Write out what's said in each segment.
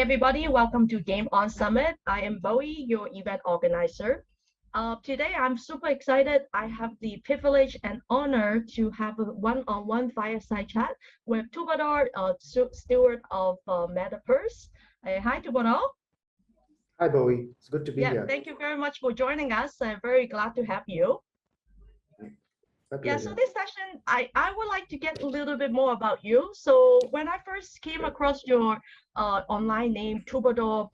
everybody, welcome to Game On Summit. I am Bowie, your event organizer. Today I'm super excited. I have the privilege and honor to have a one-on-one fireside chat with Twobadour, steward of Metapurse. Hi Twobadour. Hi, Bowie. It's good to be Yeah, here. thank you very much for joining us. I'm very glad to have you. Yeah, so this session, I would like to get a little bit more about you. So when I first came across your online name, Twobadour,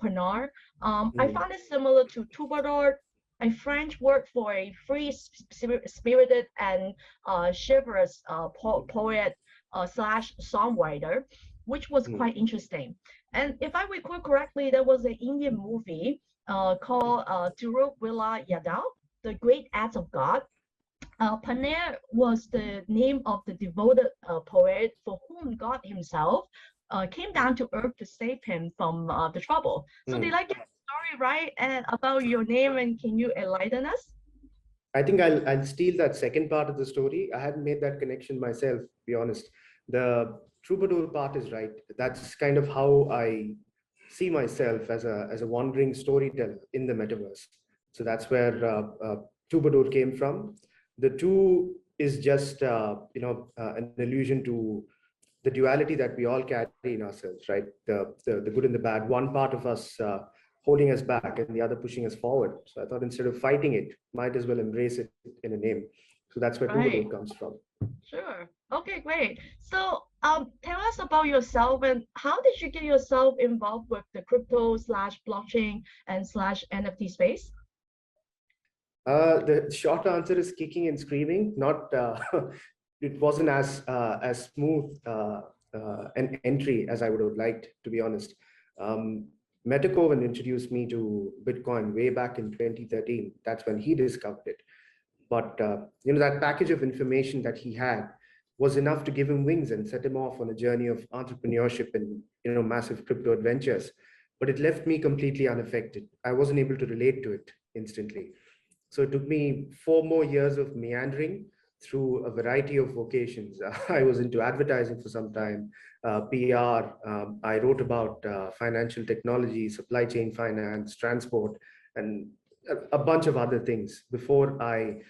I found it similar to Troubadour, a French word for a free-spirited and chivalrous poet slash songwriter, which was quite interesting. And if I recall correctly, there was an Indian movie called Villa Yadao, The Great Acts of God. Paner was the name of the devoted poet for whom God himself came down to earth to save him from the trouble. So did I get the story right and about your name, and can you enlighten us? I think I'll steal that second part of the story. I hadn't made that connection myself, to be honest. The troubadour part is right. That's kind of how I see myself as a wandering storyteller in the metaverse. So that's where troubadour came from. The two is just an allusion to the duality that we all carry in ourselves, right? The good and the bad. One part of us holding us back and the other pushing us forward. So I thought instead of fighting it, might as well embrace it in a name. So that's where Twobadour comes from. Sure. Okay, great. So tell us about yourself and how did you get yourself involved with the crypto slash blockchain and slash NFT space? The short answer is kicking and screaming. Not it wasn't as smooth an entry as I would have liked, to be honest. MaGEHold introduced me to Bitcoin way back in 2013. That's when he discovered it. But that package of information that he had was enough to give him wings and set him off on a journey of entrepreneurship and massive crypto adventures. But it left me completely unaffected. I wasn't able to relate to it instantly. So it took me 4 more years of meandering through a variety of vocations. I was into advertising for some time, PR. I wrote about financial technology, supply chain finance, transport, and a bunch of other things before I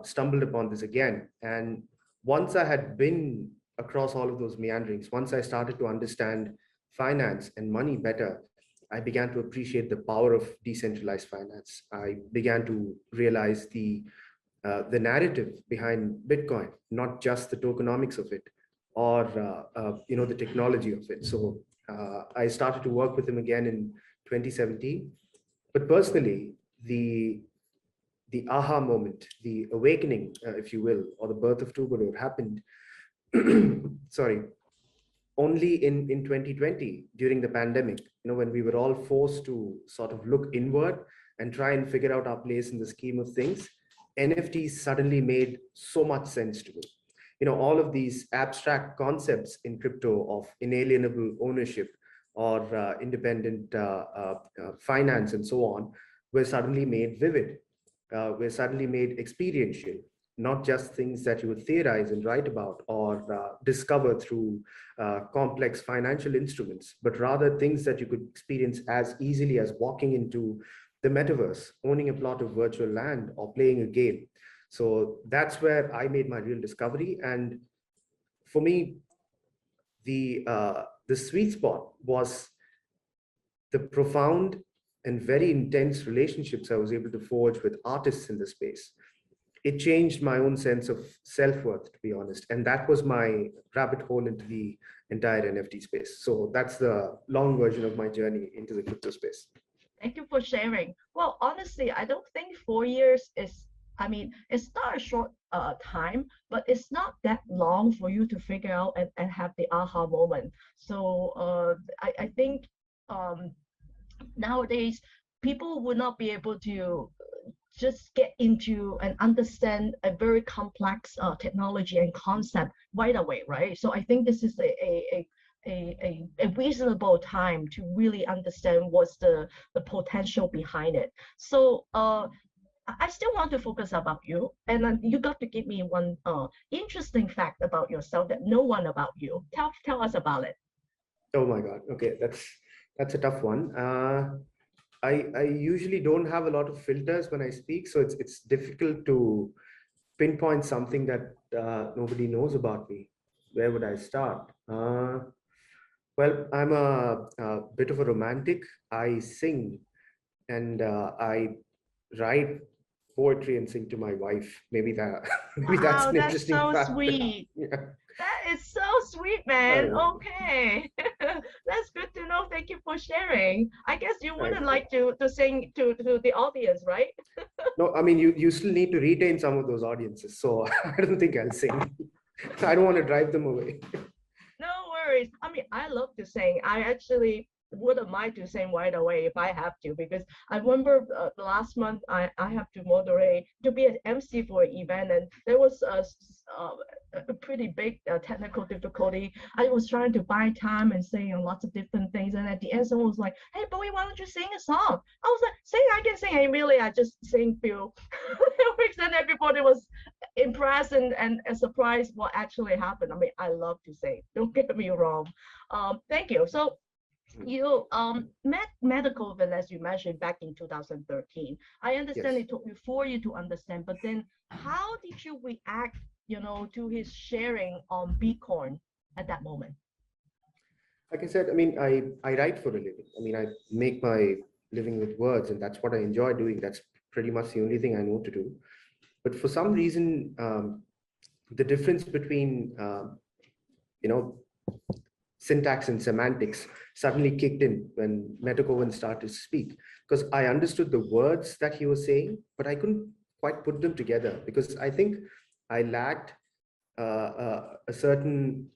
stumbled upon this again. And once I had been across all of those meanderings, once I started to understand finance and money better, I began to appreciate the power of decentralized finance. I began to realize the narrative behind Bitcoin, not just the tokenomics of it, or the technology of it. So I started to work with him again in 2017. But personally, the aha moment, the awakening, if you will, or the birth of Twobadour happened. Sorry. Only in 2020 during the pandemic, when we were all forced to sort of look inward and try and figure out our place in the scheme of things, NFTs suddenly made so much sense to me. All of these abstract concepts in crypto of inalienable ownership or independent finance and so on were suddenly made vivid, were suddenly made experiential. Not just things that you would theorize and write about or discover through complex financial instruments, but rather things that you could experience as easily as walking into the metaverse, owning a plot of virtual land, or playing a game. So that's where I made my real discovery. And for me, the sweet spot was the profound and very intense relationships I was able to forge with artists in the space. It changed my own sense of self-worth, to be honest. And that was my rabbit hole into the entire NFT space. So that's the long version of my journey into the crypto space. Thank you for sharing. Well, honestly, I don't think 4 years is, it's not a short time, but it's not that long for you to figure out and have the aha moment. So I think nowadays, people would not be able to just get into and understand a very complex technology and concept right away, right? So I think this is a reasonable time to really understand what's the potential behind it. So I still want to focus about you, and then you got to give me one interesting fact about yourself that no one about you. Tell us about it. Oh my God. Okay, That's a tough one. I usually don't have a lot of filters when I speak, so it's difficult to pinpoint something that nobody knows about me. Where would I start? Well, I'm a bit of a romantic. I sing and I write poetry and sing to my wife. Maybe that maybe that's Wow, an that's interesting so fact. sweet. Yeah. That is so sweet, man. Okay. That's good to know. Thank you for sharing. I guess you wouldn't Right. like to sing to the audience, right? No, I mean you still need to retain some of those audiences. So I don't think I'll sing. I don't want to drive them away. No worries. I mean, I love to sing. I actually wouldn't mind to sing right away if I have to, because I remember the last month I have to moderate to be an MC for an event, and there was a pretty big technical difficulty. I was trying to buy time and saying lots of different things, and at the end someone was like, "Hey, Bowie, why don't you sing a song?" I was like, "Sing, I can sing." And really, I just sing few lyrics, and everybody was impressed and surprised what actually happened. I mean, I love to sing. Don't get me wrong. Thank you. So you met MaGEHold, as you mentioned, back in 2013. I understand Yes. it took you 4 years to understand, but then how did you react, to his sharing on Bitcoin at that moment? Like I said, I mean, I write for a living. I mean, I make my living with words, and that's what I enjoy doing. That's pretty much the only thing I know to do. But for some reason, the difference between you know syntax and semantics suddenly kicked in when MaGEHold started to speak, because I understood the words that he was saying, but I couldn't quite put them together because I think I lacked a certain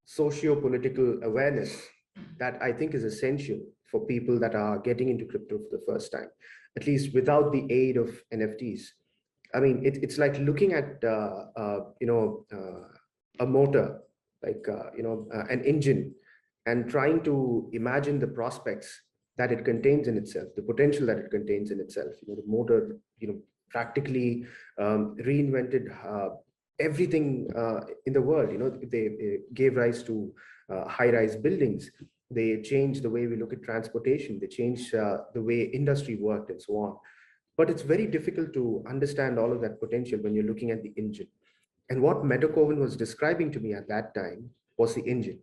socio-political awareness that I think is essential for people that are getting into crypto for the first time, at least without the aid of NFTs. I mean, it's like looking at a motor, like an engine, and trying to imagine the prospects that it contains in itself, the potential that it contains in itself. The motor, practically reinvented everything in the world. They gave rise to high-rise buildings. They changed the way we look at transportation. They changed the way industry worked and so on. But it's very difficult to understand all of that potential when you're looking at the engine. And what MaGEHold was describing to me at that time was the engine.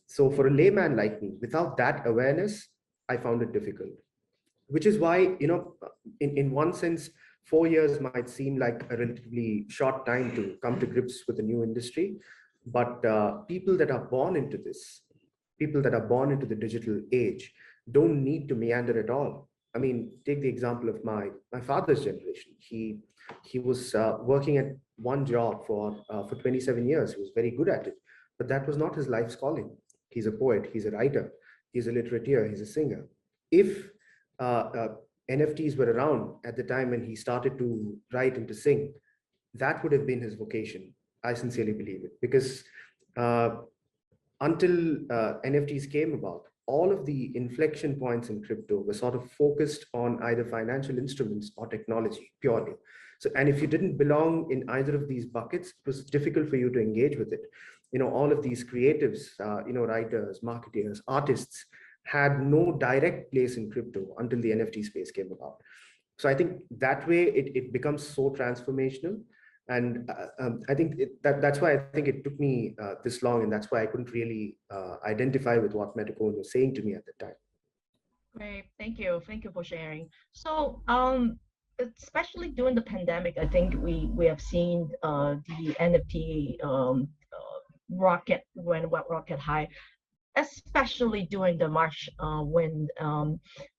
So for a layman like me, without that awareness, I found it difficult, which is why, in one sense, 4 years might seem like a relatively short time to come to grips with a new industry. But people that are born into this, people that are born into the digital age, don't need to meander at all. I mean, take the example of my father's generation. He was working at one job for 27 years. He was very good at it, but that was not his life's calling. He's a poet. He's a writer. He's a litterateur. He's a singer. If NFTs were around at the time when he started to write and to sing, that would have been his vocation. I sincerely believe it, because uh, until NFTs came about, all of the inflection points in crypto were sort of focused on either financial instruments or technology purely. So, and if you didn't belong in either of these buckets, it was difficult for you to engage with it. All of these creatives, writers, marketeers, artists, had no direct place in crypto until the NFT space came about. So I think that way it becomes so transformational. And I think that's why I think it took me this long, and that's why I couldn't really identify with what MaGEHold was saying to me at the time. Great, thank you for sharing. So especially during the pandemic, I think we have seen the NFT rocket went rocket high, especially during the March when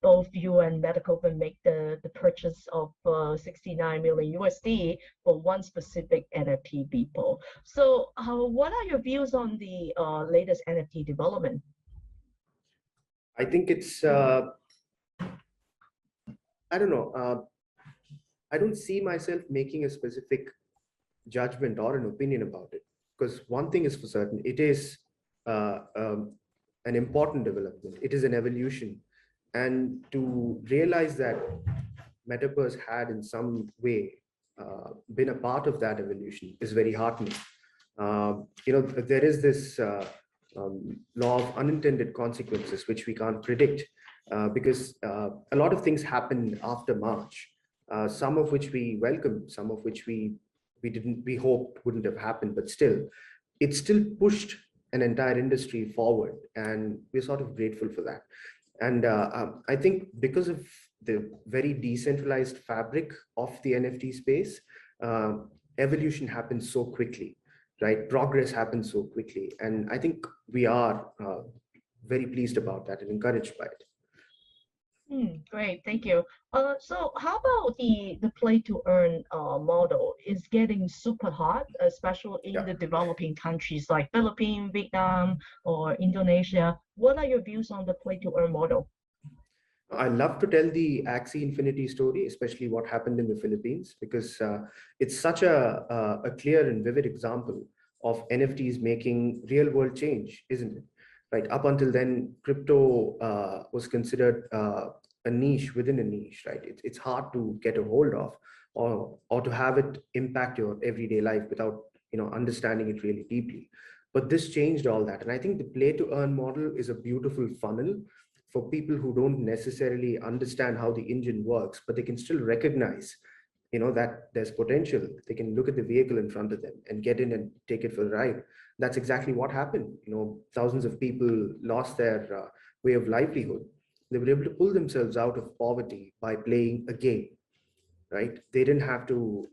both you and MaGEHold make the purchase of 69 million USD for one specific NFT, Beeple. So what are your views on the latest NFT development? I think it's, I don't know, I don't see myself making a specific judgment or an opinion about it, because one thing is for certain, it is uh, um, an important development. It is an evolution. And to realize that Metapurse had in some way been a part of that evolution is very heartening. There is this law of unintended consequences, which we can't predict, because a lot of things happened after March, some of which we welcome, some of which we hoped wouldn't have happened, but still, it still pushed an entire industry forward, and we're sort of grateful for that. And I think because of the very decentralized fabric of the NFT space, evolution happens so quickly, right? Progress happens so quickly. And I think we are very pleased about that and encouraged by it. Great, thank you. So how about the play to earn model is getting super hot, especially in the developing countries like Philippines, Vietnam, or Indonesia. What are your views on the play to earn model? I love to tell the Axie Infinity story, especially what happened in the Philippines, because it's such a clear and vivid example of NFTs making real world change, isn't it? Right. Up until then, crypto was considered a niche within a niche, right? It's hard to get a hold of, or to have it impact your everyday life without understanding it really deeply. But this changed all that, and I think the play to earn model is a beautiful funnel for people who don't necessarily understand how the engine works, but they can still recognize that there's potential. They can look at the vehicle in front of them and get in and take it for a ride. That's exactly what happened. Thousands of people lost their way of livelihood. They were able to pull themselves out of poverty by playing a game, right? They didn't have to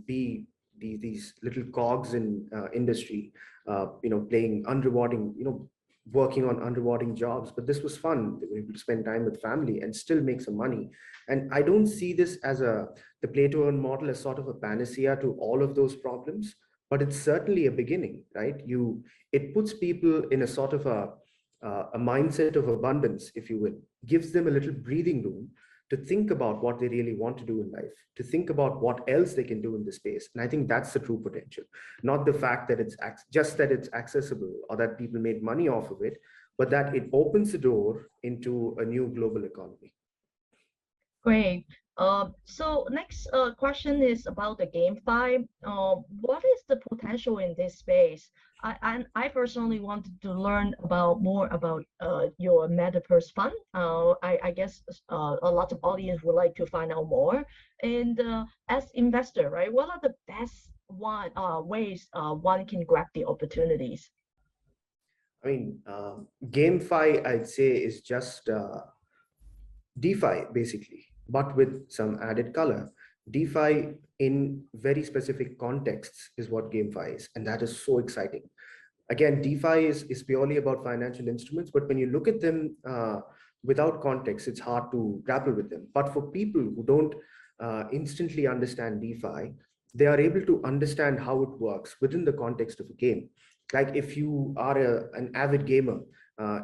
be these little cogs in industry, playing unrewarding, working on unrewarding jobs. But this was fun. They were able to spend time with family and still make some money. And I don't see this as the play to earn model as sort of a panacea to all of those problems, but it's certainly a beginning, right? It puts people in a sort of a mindset of abundance, if you will, gives them a little breathing room to think about what they really want to do in life, to think about what else they can do in this space. And I think that's the true potential, not the fact that it's just that it's accessible or that people made money off of it, but that it opens the door into a new global economy. Great. So next question is about the GameFi. What is the potential in this space? I personally wanted to learn more about your Metapurse fund. I guess a lot of audience would like to find out more. And as investor, right, what are the best ways one can grab the opportunities? I mean, GameFi, I'd say, is just DeFi, basically, but with some added color. DeFi in very specific contexts is what GameFi is, and that is so exciting. Again, DeFi is purely about financial instruments, but when you look at them without context, it's hard to grapple with them. But for people who don't instantly understand DeFi, they are able to understand how it works within the context of a game. Like if you are an avid gamer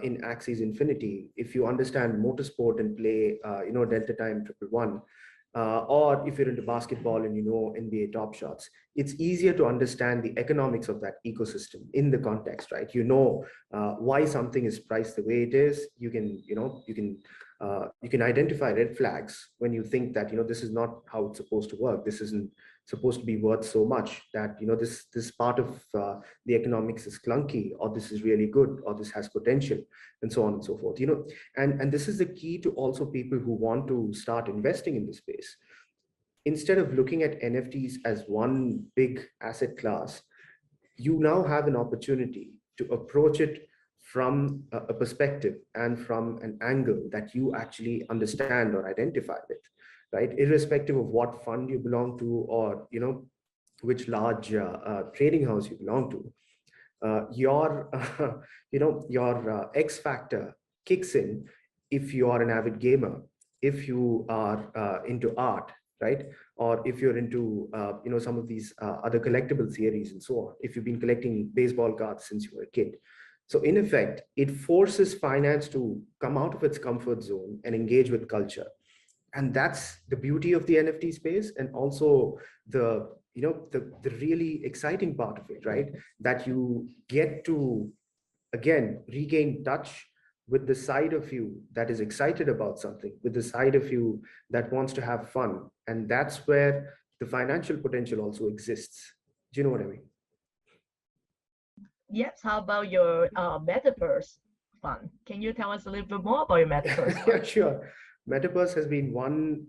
in Axie's Infinity, if you understand motorsport and play, Delta Time 111, or if you're into basketball and NBA Top Shots, it's easier to understand the economics of that ecosystem in the context, right? Why something is priced the way it is. You can identify red flags when you think that this is not how it's supposed to work. This isn't supposed to be worth so much, that this part of the economics is clunky, or this is really good, or this has potential, and so on and so forth. And this is the key to also people who want to start investing in this space. Instead of looking at NFTs as one big asset class, you now have an opportunity to approach it from a perspective and from an angle that you actually understand or identify with, right? Irrespective of what fund you belong to, or which large trading house you belong to, your X factor kicks in if you are an avid gamer, if you are into art, right? Or if you're into some of these other collectible series and so on, if you've been collecting baseball cards since you were a kid. So in effect, it forces finance to come out of its comfort zone and engage with culture. And that's the beauty of the NFT space, and also the really exciting part of it, right? That you get to, again, regain touch with the side of you that is excited about something, with the side of you that wants to have fun. And that's where the financial potential also exists. Do you know what I mean? Yes, how about your Metapurse fund? Can you tell us a little bit more about your Metapurse fund? Yeah, sure. Metaverse has been one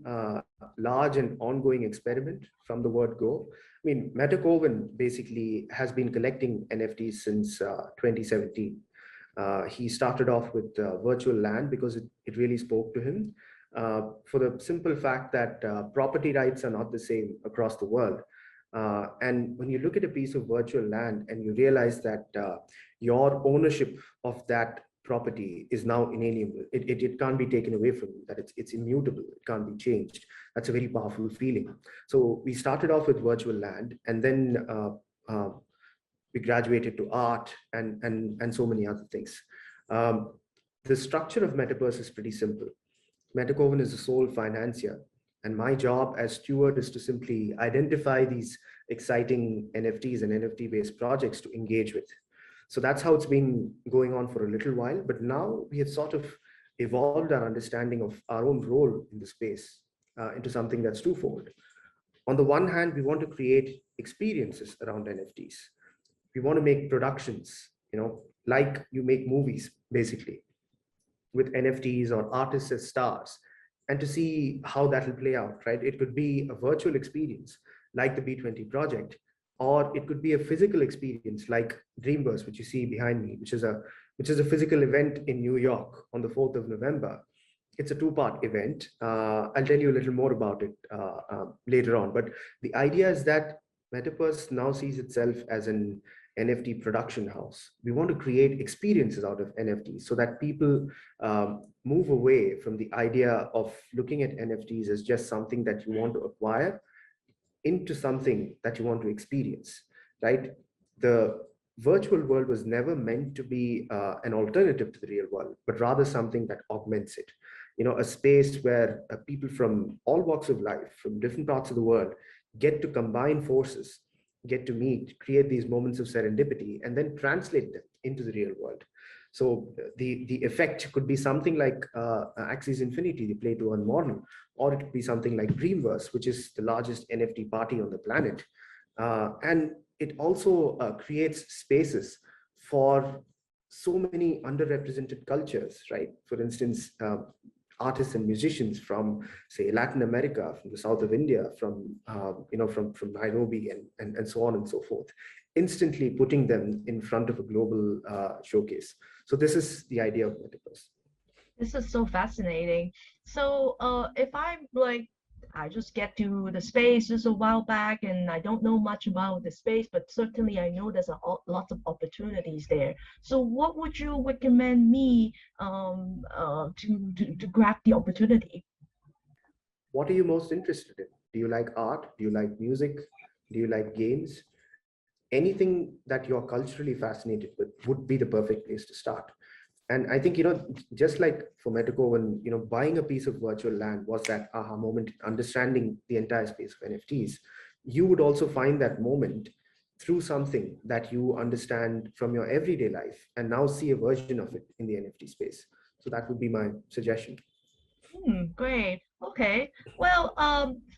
large and ongoing experiment from the word go. I mean, Metacoven basically has been collecting NFTs since 2017. He started off with virtual land because it really spoke to him, for the simple fact that property rights are not the same across the world. And when you look at a piece of virtual land and you realize that your ownership of that property is now inalienable, it can't be taken away from you, that it's immutable, it can't be changed. That's a very powerful feeling. So we started off with virtual land, and then we graduated to art and so many other things. Um, the structure of Metapurse is pretty simple. Metacoven is the sole financier, and my job as steward is to simply identify these exciting NFTs and NFT-based projects to engage with. So that's how it's been going on for a little while, but now we have sort of evolved our understanding of our own role in the space into something that's twofold. On the one hand, we want to create experiences around NFTs. We want to make productions, like you make movies, basically, with NFTs or artists as stars, and to see how that will play out, right? It could be a virtual experience like the B20 project, or it could be a physical experience like Dreamverse, which you see behind me, which is a physical event in New York on the 4th of November. It's a two-part event. I'll tell you a little more about it later on. But the idea is that Metapurse now sees itself as an NFT production house. We want to create experiences out of NFTs so that people move away from the idea of looking at NFTs as just something that you want to acquire into something that you want to experience, right? The virtual world was never meant to be an alternative to the real world, but rather something that augments it. A space where people from all walks of life, from different parts of the world, get to combine forces, get to meet, create these moments of serendipity, and then translate them into the real world. So the effect could be something like Axie's Infinity, the play to earn model, or it could be something like Dreamverse, which is the largest NFT party on the planet. And it also creates spaces for so many underrepresented cultures, right? For instance, artists and musicians from, say, Latin America, from the south of India, from Nairobi, and so on and so forth, instantly putting them in front of a global showcase. So this is the idea of Metapurse. This is so fascinating. So if I'm like, I just get to the space just a while back and I don't know much about the space, but certainly I know there's lots of opportunities there. So what would you recommend me to grab the opportunity? What are you most interested in? Do you like art? Do you like music? Do you like games? Anything that you're culturally fascinated with would be the perfect place to start. And I think, just like for Metacoven, buying a piece of virtual land was that aha moment, understanding the entire space of NFTs. You would also find that moment through something that you understand from your everyday life and now see a version of it in the NFT space. So that would be my suggestion. Great. Okay. Well,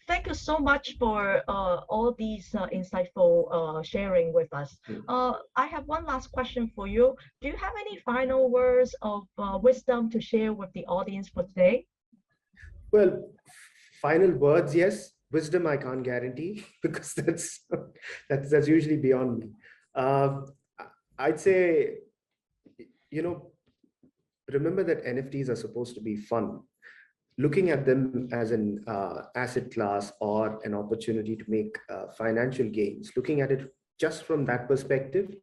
thank you so much for all these insightful sharing with us. I have one last question for you. Do you have any final words of wisdom to share with the audience for today? Well, final words, yes. Wisdom, I can't guarantee because that's usually beyond me. I'd say, remember that NFTs are supposed to be fun. Looking at them as an asset class or an opportunity to make financial gains, looking at it just from that perspective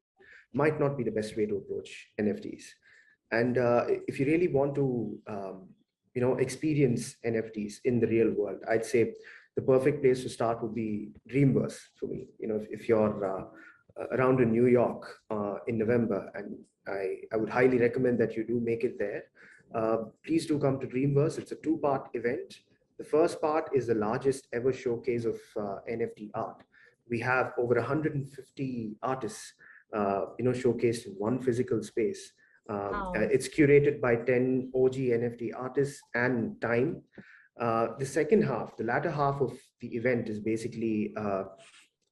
might not be the best way to approach NFTs. And if you really want to, experience NFTs in the real world, I'd say the perfect place to start would be Dreamverse for me. If you're around in New York in November, and I would highly recommend that you do make it there. Please do come to Dreamverse. It's a two-part event. The first part is the largest ever showcase of NFT art. We have over 150 artists, showcased in one physical space. It's curated by 10 OG NFT artists and time. The second half, the latter half of the event is basically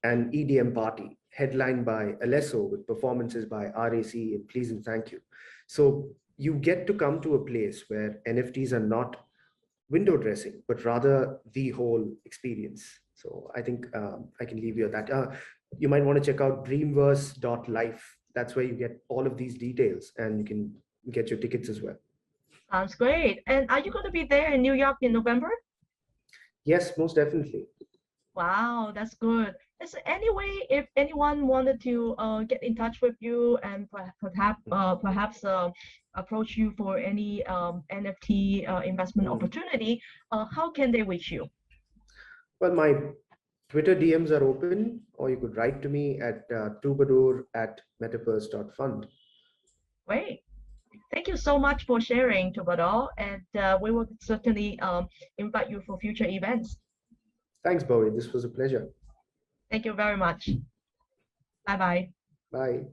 an EDM party. headlined by Alesso with performances by RAC and Please and Thank You. So you get to come to a place where NFTs are not window dressing, but rather the whole experience. So I think I can leave you at that. You might want to check out dreamverse.life. That's where you get all of these details and you can get your tickets as well. Sounds great. And are you going to be there in New York in November? Yes, most definitely. Wow, that's good. Is there any way if anyone wanted to get in touch with you and perhaps approach you for any NFT investment opportunity, how can they reach you? Well, my Twitter DMs are open, or you could write to me at Twobadour@metapurse.fund. Great. Thank you so much for sharing, Twobadour, and we will certainly invite you for future events. Thanks, Bowie. This was a pleasure. Thank you very much. Bye-bye. Bye.